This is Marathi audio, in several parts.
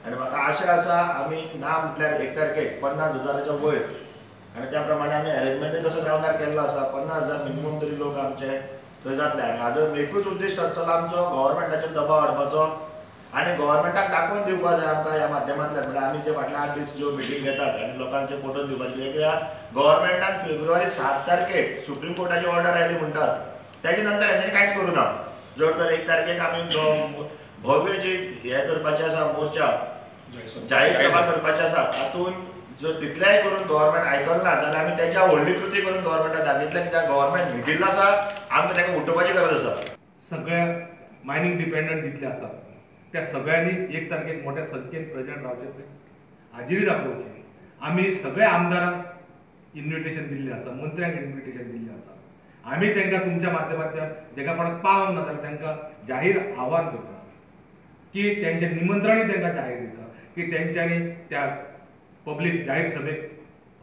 आणि म्हाका आशा आसा आमी ना म्हटल्यार 1 तारखेक 50,000च्या वयर आणि त्या प्रमाणे आमी अरेंजमेंटूय तसो ग्रावंडार केल्लो आसा. 50,000 मिनिमम तरी लोक आमचे थंय जातले आनी हाजो एकूच उद्दिश्ट आसतलो आमचो गव्हर्मेंटाचेर दबाव हाडपाचो आनी गव्हर्मेंटाक दाखोवन दिवपाक जाय आमकां ह्या माध्यमांतल्यान. म्हणजे आमी जे फाटले 8 दीस ज्यो मिटींग घेतात आनी लोकांचे पटोवन दिवपाचे कित्याक गव्हर्मेंटान फेब्रुवारी 7 तारखेक सुप्रीम कोर्टाची ऑर्डर आयली म्हणटात त्याच्या नंतर हेंच्यांनी कांयच करूं ना. जर तर 1 तारखेक आमी भव्य जी हे करपाचें आसा मोर्चा जाहीर सभा करपाचें आसा तातूंत जर तितलेंय करून गव्हर्मेंट आयकलो ना जाल्यार आमी तेच्या व्हडली कृती करून गव्हर्मेंटाक दाखयतले कित्याक गव्हर्मेंट न्हिदिल्लो आसा आमकां ताका उठोवपाची गरज आसा. सगळ्या मायनिंग डिपेंडंट जितले आसात त्या सगळ्यांनी 1 तारखेक मोठ्या संख्येन प्रेजेंट रावचे हाजेरी दाखोवची. आमी सगळ्या आमदारांक इन्विटेशन दिल्लें आसा, मंत्र्यांक इन्विटेशन दिल्लें आसा. आमी तांकां तुमच्या माध्यमांतल्यान जेका कोणाक पावोंक ना जाल्यार तांकां जाहीर आव्हान करता की तेंचें निमंत्रणूय तांकां जाहीर दिता की तेंच्यांनी त्या पब्लीक जाहीर सभेक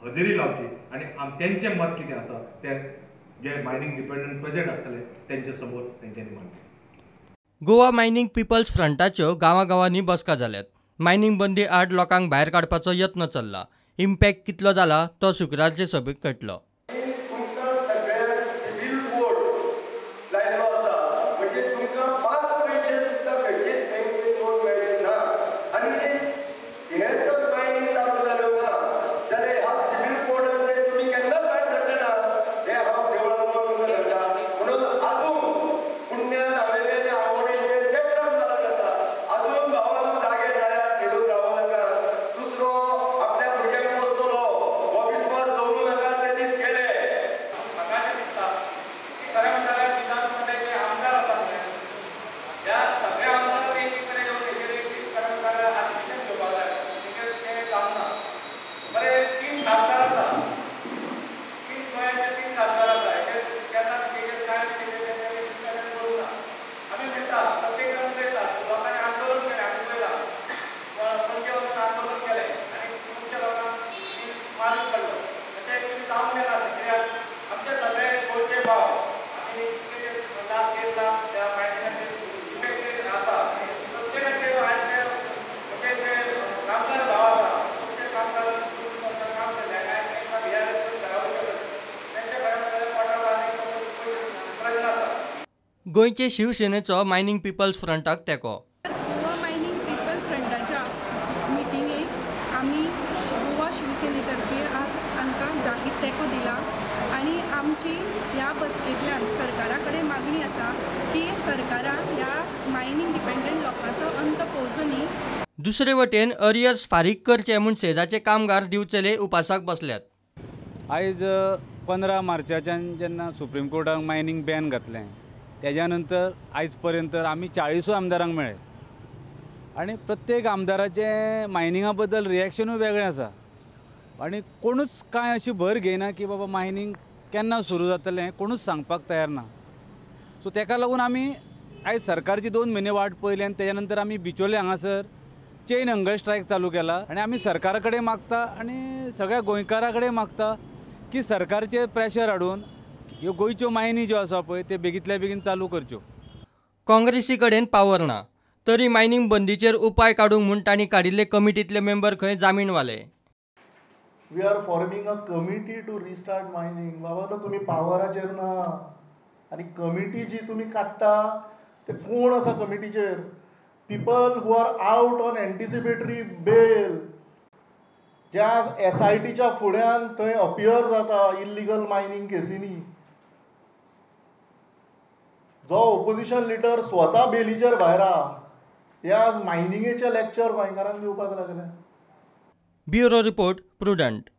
हजेरी लावची आनी तेंचें मत कितें आसा तें जे मायनिंग डिपेंडंट प्रेजेंट आसतले तेंचे समोर तेंच्यांनी मांडचें. गोवा मायनिंग पिपल्स फ्रंटाच्यो गांवागांवांनी बसका जाल्यात. मायनिंग बंदी आड लोकांक भायर काडपाचो यत्न चल्ला. इम्पॅक्ट कितलो जाला तो शुक्रारचे सभेक कळटलो. गोंयचे शिवसेनेचो मायनिंग पिपल्स फ्रंटाक तेंको. गोवा मायनिंग पिपल्स फ्रंटाच्या मिटिंगेक आमी गोवा शिवसेनेतर्फे आज आमकां जाहीर तेंको दिला आनी आमची ह्या बसकेंतल्यान सरकारा कडेन मागणी आसा की सरकारान ह्या मायनिंग डिपेंडंट लोकांचो अंत पोवचो. दुसरे वटेन अरियर्स फारीक करचे म्हूण सेजाचे कामगार दिवचले उपासाक बसल्यात. आयज 15 मार्चाच्यान जेन्ना सुप्रीम कोर्टान मायनिंग बॅन घातलें तेज्या नंतर आयज पर्यंत आमी 40 आमदारांक मेळ्ळे आनी प्रत्येक आमदाराचें मायनिंगा बद्दल रिएक्शनूय वेगळें आसा आनी कोणूच कांय अशी भर घेयना की बाबा मायनिंग केन्ना सुरू जातलें कोणूच सांगपाक तयार ना. सो तेका लागून आमी आयज सरकारची 2 म्हयने वाट पयली आनी तेज्या नंतर आमी बिचोले हांगासर चेन हंगर स्ट्रायक चालू केला आनी आमी सरकारा कडेन मागता आनी सगळ्या गोंयकारां कडेन मागता की सरकारचेर प्रेशर हाडून ह्यो गोंयच्यो मायनी ज्यो आसा पळय ते बेगींतल्या बेगीन चालू करच्यो. काँग्रेसी कडेन पावर ना तरी मायनिंग बंदीचेर उपाय काडूंक म्हूण तांणी काडिल्ले कमिटींतले मेंबर खंय जामीन वाले. We are forming a committee to restart mining. बाबा न्हू तुमी पावराचेर ना आनी कमिटी जी तुमी काडटा ते कोण आसा कमिटीचेर? People who are out on anticipatory bail ज्या SITच्या फुड्यान थंय अपियर जाता इल्लिगल मायनिंग केसींनी. जो ओपोजिशन लिडर स्वता बेलीचेर भायर आहा हे आज मायनिंगेचे लॅक्चर गोंयकारांक दिवपाक लागले. Bureau report prudent.